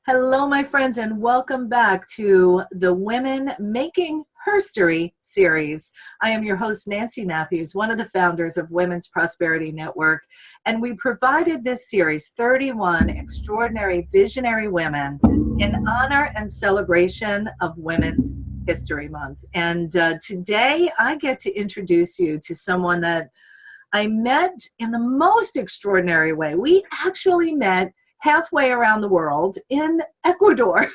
Hello, my friends, and welcome back to the Women Making Herstory series. I am your host, Nancy Matthews, one of the founders of Women's Prosperity Network, and we provided this series, 31 Extraordinary Visionary Women, in honor and celebration of Women's History Month. And today I get to introduce you to someone that I met in the most extraordinary way. We actually met halfway around the world in Ecuador.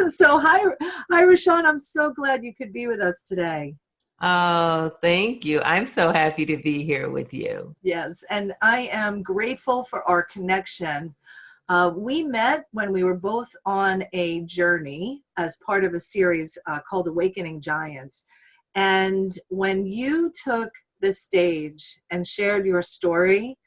So hi RaShawn, I'm so glad you could be with us today. Oh, thank you. I'm so happy to be here with you. Yes, and I am grateful for our connection. We met when we were both on a journey as part of a series called Awakening Giants. And when you took the stage and shared your story,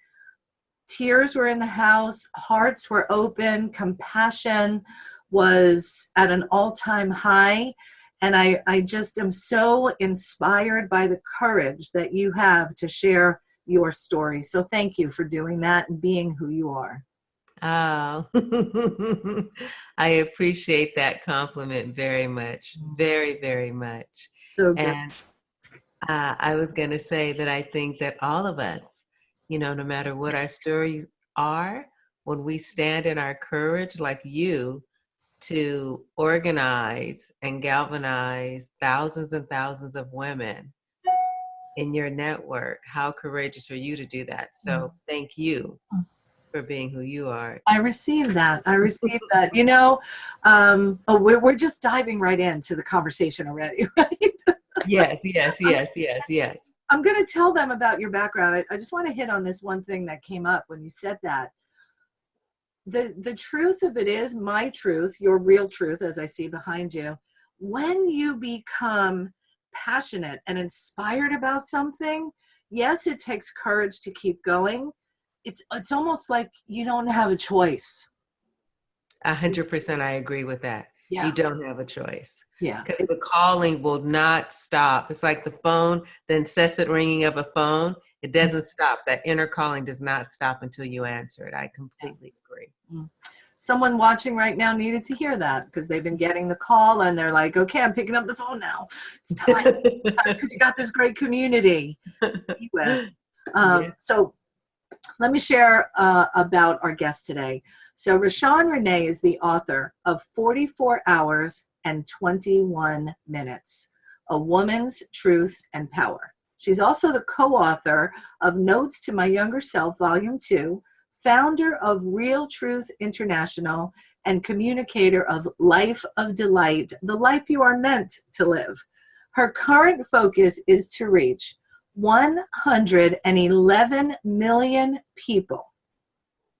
tears were in the house, hearts were open, compassion was at an all-time high. And I just am so inspired by the courage that you have to share your story. So thank you for doing that and being who you are. Oh, I appreciate that compliment very much. Very, very much. So good. And I was going to say that I think that all of us, no matter what our stories are, when we stand in our courage, like you, to organize and galvanize thousands and thousands of women in your network, how courageous for you to do that. So thank you for being who you are. I received that. We're just diving right into the conversation already, right? Yes. I'm going to tell them about your background. I just want to hit on this one thing that came up when you said that. The truth of it is, my truth, your real truth, as I see behind you, when you become passionate and inspired about something, yes, it takes courage to keep going. It's almost like you don't have a choice. 100% I agree with that. Yeah. You don't have a choice. Yeah. Because the calling will not stop. It's like the phone, the incessant ringing of a phone. It doesn't stop. That inner calling does not stop until you answer it. I completely agree. Someone watching right now needed to hear that because they've been getting the call and they're like, okay, I'm picking up the phone now. It's time because you got this great community. So let me share about our guest today. So RaShawn Renee is the author of 44 Hours and 21 Minutes, A Woman's Truth and Power. She's also the co-author of Notes to My Younger Self, Volume 2, founder of Real Truth International, and communicator of Life of Delight, the life you are meant to live. Her current focus is to reach 111 million people.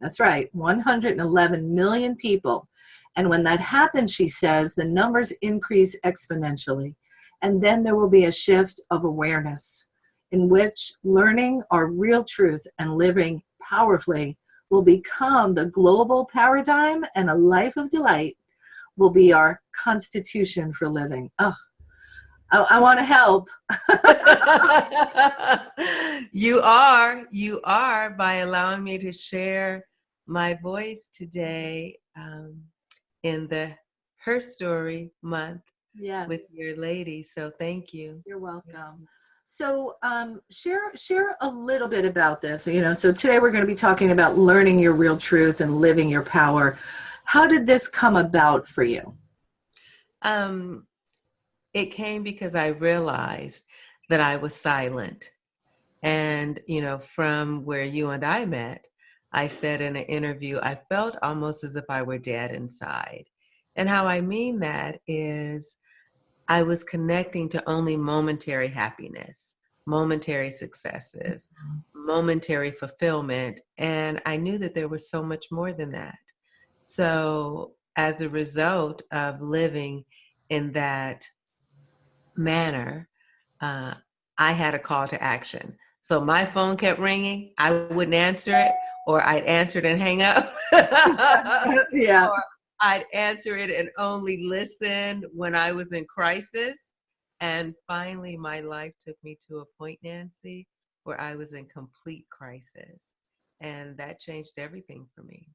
That's right, 111 million people. And when that happens, she says, the numbers increase exponentially. And then there will be a shift of awareness in which learning our real truth and living powerfully will become the global paradigm, and a life of delight will be our constitution for living. Oh, I want to help. You are by allowing me to share my voice today in the Her Story Month with your lady. So thank you. You're welcome. So share a little bit about this. So today we're going to be talking about learning your real truth and living your power. How did this come about for you? It came because I realized that I was silent. And, from where you and I met, I said in an interview, I felt almost as if I were dead inside. And how I mean that is I was connecting to only momentary happiness, momentary successes, momentary fulfillment. And I knew that there was so much more than that. So as a result of living in that manner, I had a call to action. So my phone kept ringing. I wouldn't answer it, or I'd answer it and hang up. Yeah. Or I'd answer it and only listen when I was in crisis. And finally, my life took me to a point, Nancy, where I was in complete crisis. And that changed everything for me.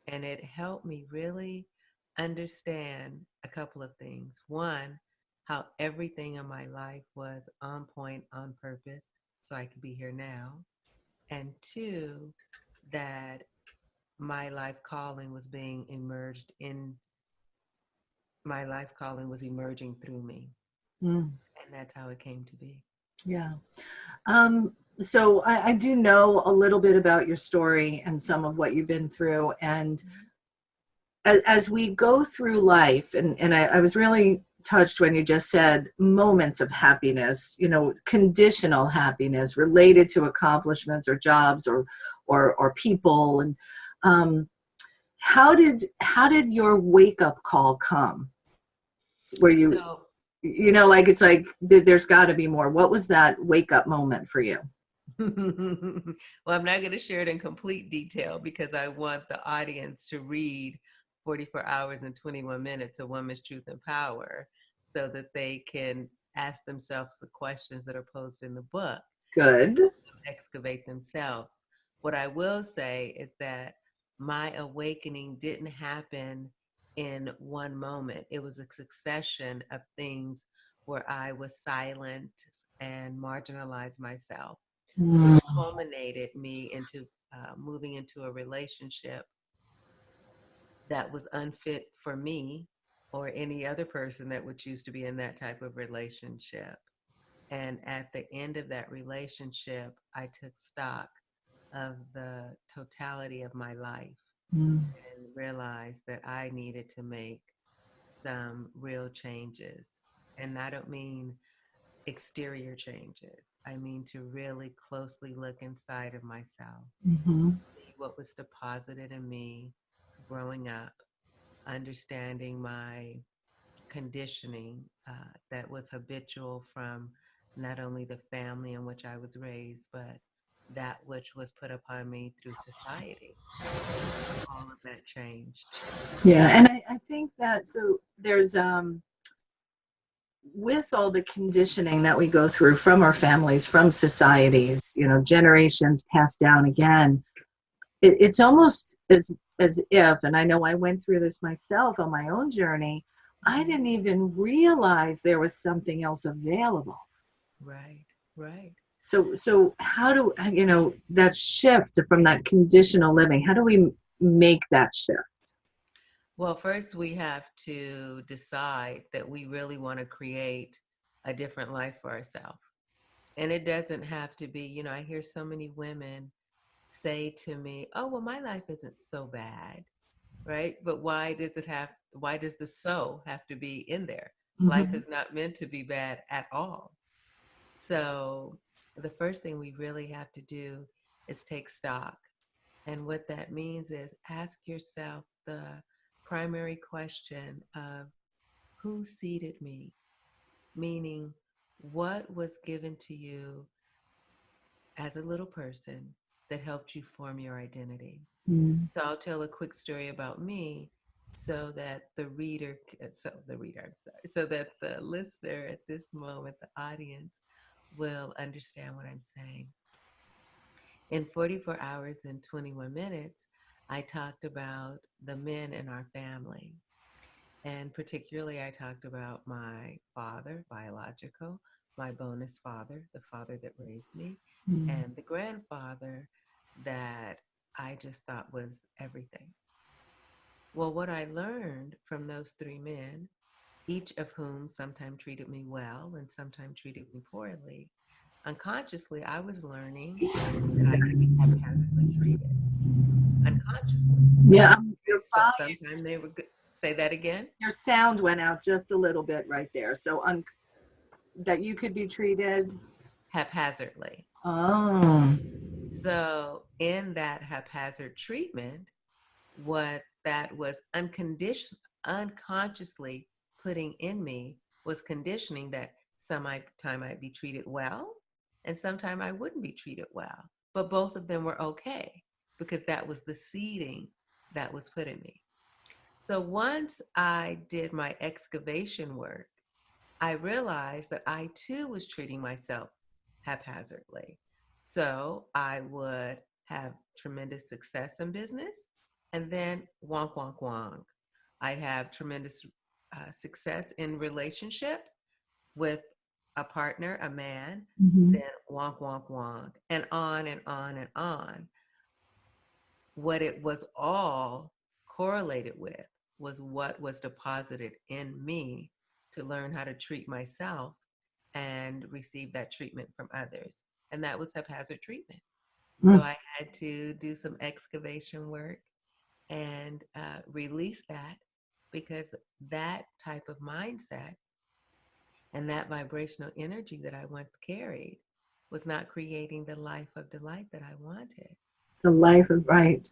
And it helped me really understand a couple of things. One, how everything in my life was on point, on purpose, so I could be here now. And two, that my life calling was being emerged in my life calling was emerging through me. Mm, And that's how it came to be. yeah. So I do know a little bit about your story and some of what you've been through. And as we go through life, and I was really touched when you just said moments of happiness, you know, conditional happiness related to accomplishments or jobs or people. And um, how did your wake up call come? Where So, you know, like it's like there's got to be more. What was that wake up moment for you? well, I'm not going to share it in complete detail because I want the audience to read 44 Hours and 21 Minutes, A Woman's Truth and Power, so that they can ask themselves the questions that are posed in the book, Good. excavate themselves. What I will say is that my awakening didn't happen in one moment. It was a succession of things where I was silent and marginalized myself, which Mm, culminated me into moving into a relationship that was unfit for me or any other person that would choose to be in that type of relationship. And at the end of that relationship, I took stock of the totality of my life mm, and realized that I needed to make some real changes. And I don't mean exterior changes. I mean to really closely look inside of myself, mhm. see what was deposited in me growing up, understanding my conditioning that was habitual from not only the family in which I was raised, but that which was put upon me through society. And how all of that changed. Yeah, and I think that so there's with all the conditioning that we go through from our families, from societies, you know, generations passed down again, it's almost as if, and I know I went through this myself on my own journey, I Mhm. didn't even realize there was something else available. Right, right. So how do you know that shift from that conditional living? How do we make that shift? Well, first we have to decide that we really want to create a different life for ourselves. And it doesn't have to be, I hear so many women say to me, oh, well, my life isn't so bad, right? But why does the so have to be in there? Life Mhm. is not meant to be bad at all. So the first thing we really have to do is take stock. And what that means is ask yourself the primary question of who seeded me? Meaning, what was given to you as a little person that helped you form your identity? Mm. So I'll tell a quick story about me so that I'm sorry, so that the listener at this moment, the audience, will understand what I'm saying. In 44 Hours and 21 Minutes, I talked about the men in our family. And particularly, I talked about my father, biological, my bonus father, the father that raised me, Mm. and the grandfather that I just thought was everything. Well, what I learned from those three men, each of whom sometimes treated me well and sometimes treated me poorly, unconsciously, I was learning that I could be haphazardly treated unconsciously. Yeah, your Right? So volume, sometimes they would say that again, your sound went out just a little bit right there. So that you could be treated. haphazardly. Oh. So in that haphazard treatment, what that was unconsciously putting in me was conditioning that time I'd be treated well and sometime I wouldn't be treated well. But both of them were okay because that was the seeding that was put in me. So once I did my excavation work, I realized that I too was treating myself haphazardly. So I would have tremendous success in business and then wonk, wonk, wonk. I'd have tremendous success in relationship with a partner, a man, Mhm. then wonk, wonk, wonk, and on and on and on. What it was all correlated with was what was deposited in me to learn how to treat myself and receive that treatment from others. And that was haphazard treatment. So Mm. I had to do some excavation work and release that, because that type of mindset and that vibrational energy that I once carried was not creating the life of delight that I wanted. The life of right.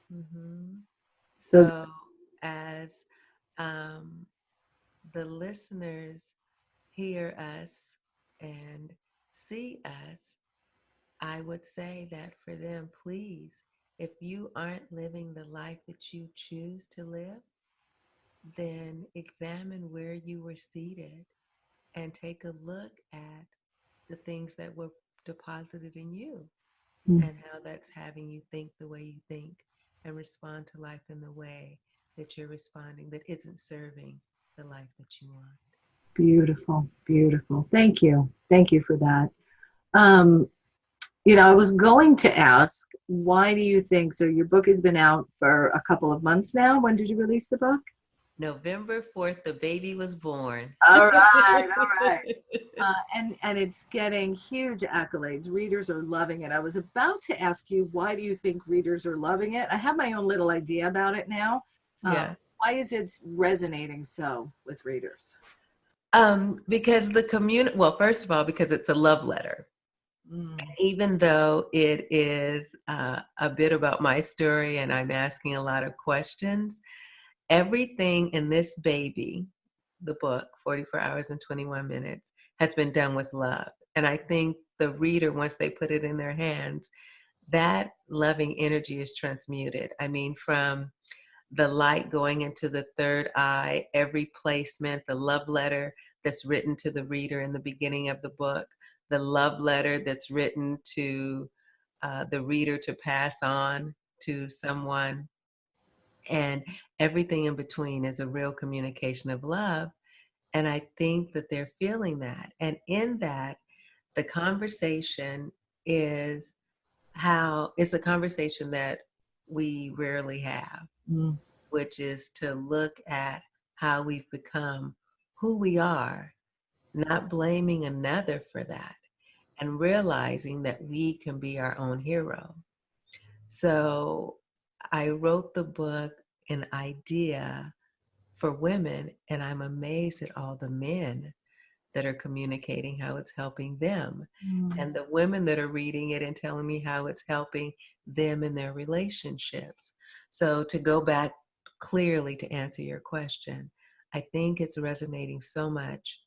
Hmm. So So, as um, the listeners hear us and see us, I would say that for them, please, if you aren't living the life that you choose to live, then examine where you were seated and take a look at the things that were deposited in you mm, and how that's having you think the way you think and respond to life in the way that you're responding that isn't serving the life that you want. beautiful, beautiful. Thank you. Thank you for that. Um, I was going to ask, why do you think so? Your book has been out for a couple of months now. When did you release the book? November 4th, the baby was born. All right, all right. And it's getting huge accolades. Readers are loving it. I was about to ask you, why do you think readers are loving it? I have my own little idea about it now. Yeah. Why is it resonating so with readers? Because the community, well, first of all, because it's a love letter. Mm. Even though it is a bit about my story and I'm asking a lot of questions, everything in this baby, the book, 44 hours and 21 minutes, has been done with love. And I think the reader, once they put it in their hands, that loving energy is transmuted. I mean, from the light going into the third eye, every placement, the love letter that's written to the reader in the beginning of the book, the love letter that's written to the reader to pass on to someone, and everything in between is a real communication of love. And I think that they're feeling that. And in that, the conversation is how it's a conversation that we rarely have, Mm. which is to look at how we've become who we are, not blaming another for that, and realizing that we can be our own hero. So I wrote the book an idea for women, and I'm amazed at all the men that are communicating how it's helping them, Mm. and the women that are reading it and telling me how it's helping them in their relationships. So to go back clearly to answer your question, I think it's resonating so much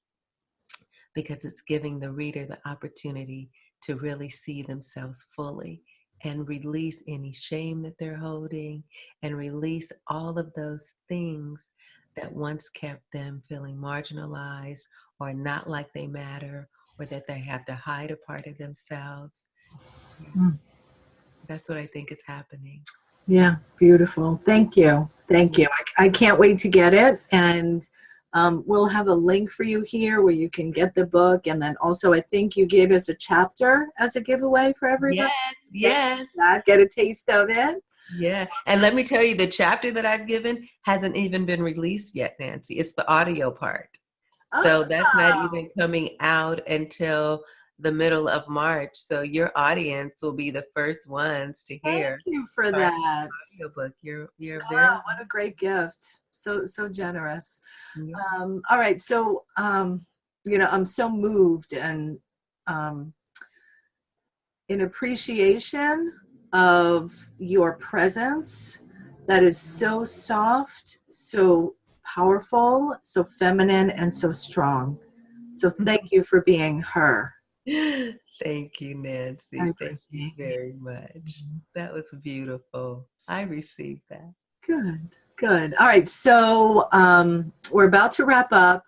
because it's giving the reader the opportunity to really see themselves fully and release any shame that they're holding and release all of those things that once kept them feeling marginalized or not like they matter or that they have to hide a part of themselves. Yeah, Mm. that's what I think is happening. Yeah, beautiful. Thank you. Thank Yeah. you. I can't wait to get it. And we'll have a link for you here where you can get the book. And then also, I think you gave us a chapter as a giveaway for everybody. Yes, Thank you yes. for that. Get a taste of it. Yeah. And let me tell you, the chapter that I've given hasn't even been released yet, Nancy. It's the audio part. So that's not Oh, even coming out until the middle of March. So your audience will be the first ones to thank hear you for our that. audiobook. You're very Oh, what a great gift. So generous. yeah. All right. So, I'm so moved and um, in appreciation of your presence that is so soft, so powerful, so feminine, and so strong. So thank you for being her. Thank you, I Nancy. Thank you appreciate you. very much. That was beautiful. I received that. Good, good. All right, so we're about to wrap up.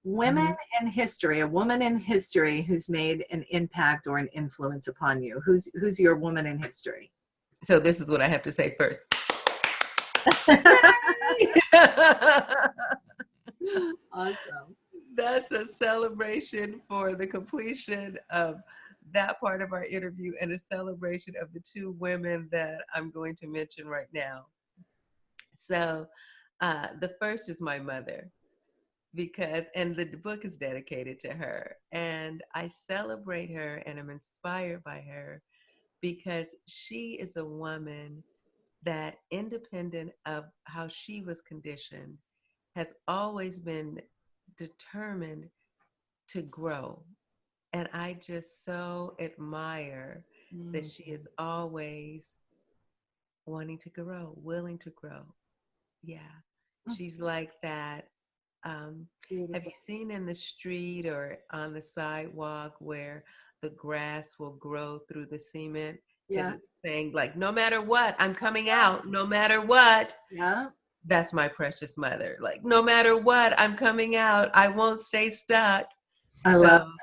Women Mhm. in history, a woman in history who's made an impact or an influence upon you. Who's your woman in history? So this is what I have to say first. Awesome. That's a celebration for the completion of that part of our interview and a celebration of the two women that I'm going to mention right now. So, the first is my mother, because, and the book is dedicated to her. And I celebrate her and I'm inspired by her because she is a woman that, independent of how she was conditioned, has always been determined to grow. And I just so admire that she Mhm. is always wanting to grow, willing to grow. Yeah. She's like that. Have you Beautiful. seen in the street or on the sidewalk where the grass will grow through the cement? Because Yeah. it's saying, like, no matter what, I'm coming out, no matter what. Yeah. That's my precious mother. Like, no matter what, I'm coming out. I won't stay stuck. I love, So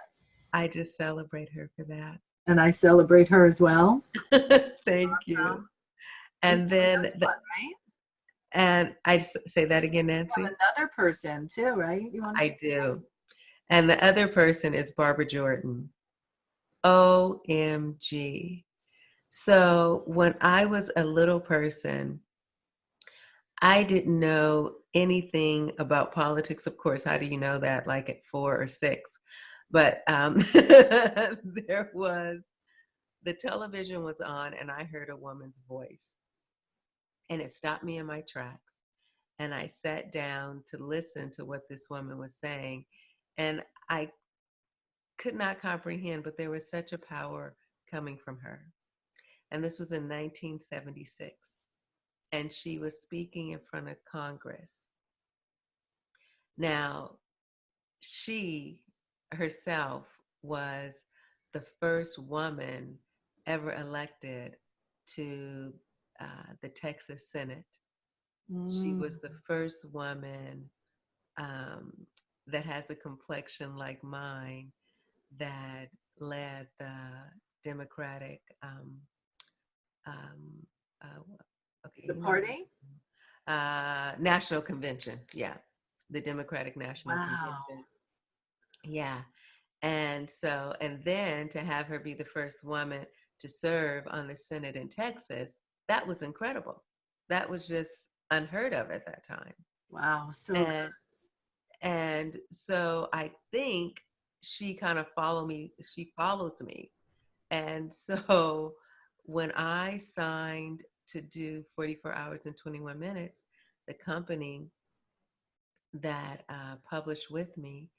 I just celebrate her for that. and I celebrate her as well. Thank you. Awesome. And you And have then, another one, right? and I say that again, You have Nancy. another person too, right? You want to I share? do. And the other person is Barbara Jordan. OMG. So when I was a little person, I didn't know anything about politics. Of course, how do you know that? Like at 4 or 6. But there was, the television was on and I heard a woman's voice and it stopped me in my tracks. And I sat down to listen to what this woman was saying. And I could not comprehend, but there was such a power coming from her. And this was in 1976. And she was speaking in front of Congress. Now, she herself was the first woman ever elected to the Texas Senate. She Mm. was the first woman um, that has a complexion like mine that led the Democratic um, uh, okay, The you know, party? National Convention. Yeah, the Democratic National Wow. Convention. Yeah, and so, and then to have her be the first woman to serve on the Senate in Texas, that was incredible. That was just unheard of at that time. Wow. So good. And so I think she kind of followed me, she follows me. And so when I signed to do 44 hours and 21 minutes, the company that published with me,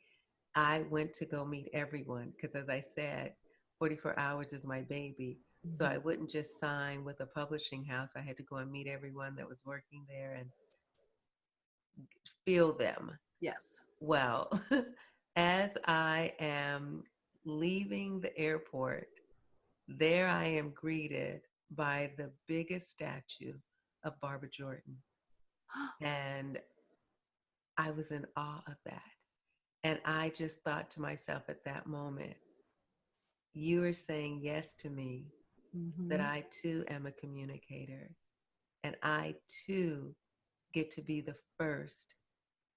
I went to go meet everyone because, as I said, 44 hours is my baby. So Mhm. I wouldn't just sign with a publishing house. I had to go and meet everyone that was working there and feel them. Yes. Well, as I am leaving the airport, there I am greeted by the biggest statue of Barbara Jordan. And I was in awe of that. And I just thought to myself at that moment, you are saying yes to me, that Hmm. I too am a communicator. And I too get to be the first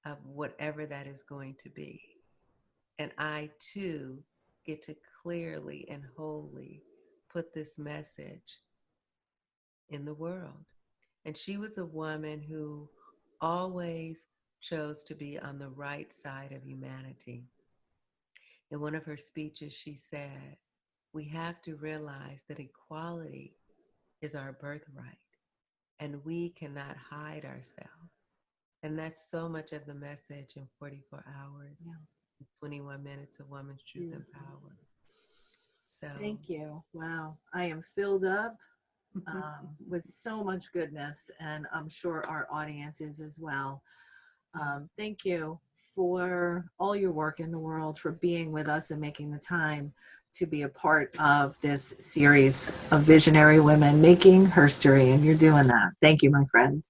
of whatever that is going to be. And I too get to clearly and wholly put this message in the world. And she was a woman who always chose to be on the right side of humanity. In one of her speeches, she said, we have to realize that equality is our birthright and we cannot hide ourselves. And that's so much of the message in 44 hours, Yeah. 21 minutes of woman's truth and Beautiful. power. So, Thank you. Wow. I am filled up with so much goodness, and I'm sure our audience is as well. Thank you for all your work in the world, for being with us and making the time to be a part of this series of visionary women making history. And you're doing that. Thank you, my friend.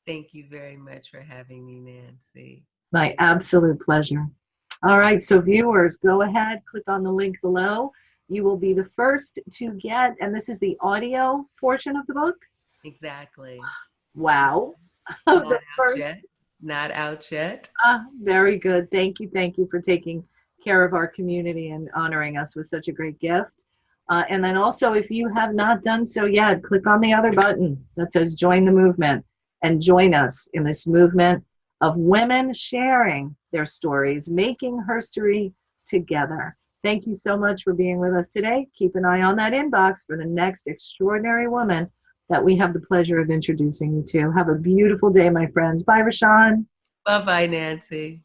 thank you very much for having me, Nancy. My absolute pleasure. All right, so viewers, go ahead, click on the link below. You will be the first to get, and this is the audio portion of the book. Exactly. Wow. of Not the out first. yet. Not out yet. Very good. Thank you. Thank you for taking care of our community and honoring us with such a great gift. And then also, if you have not done so yet, click on the other button that says join the movement and join us in this movement of women sharing their stories, making history together. Thank you so much for being with us today. Keep an eye on that inbox for the next extraordinary woman that we have the pleasure of introducing you to. Have a beautiful day, my friends. Bye, RaShawn. Bye-bye, Nancy.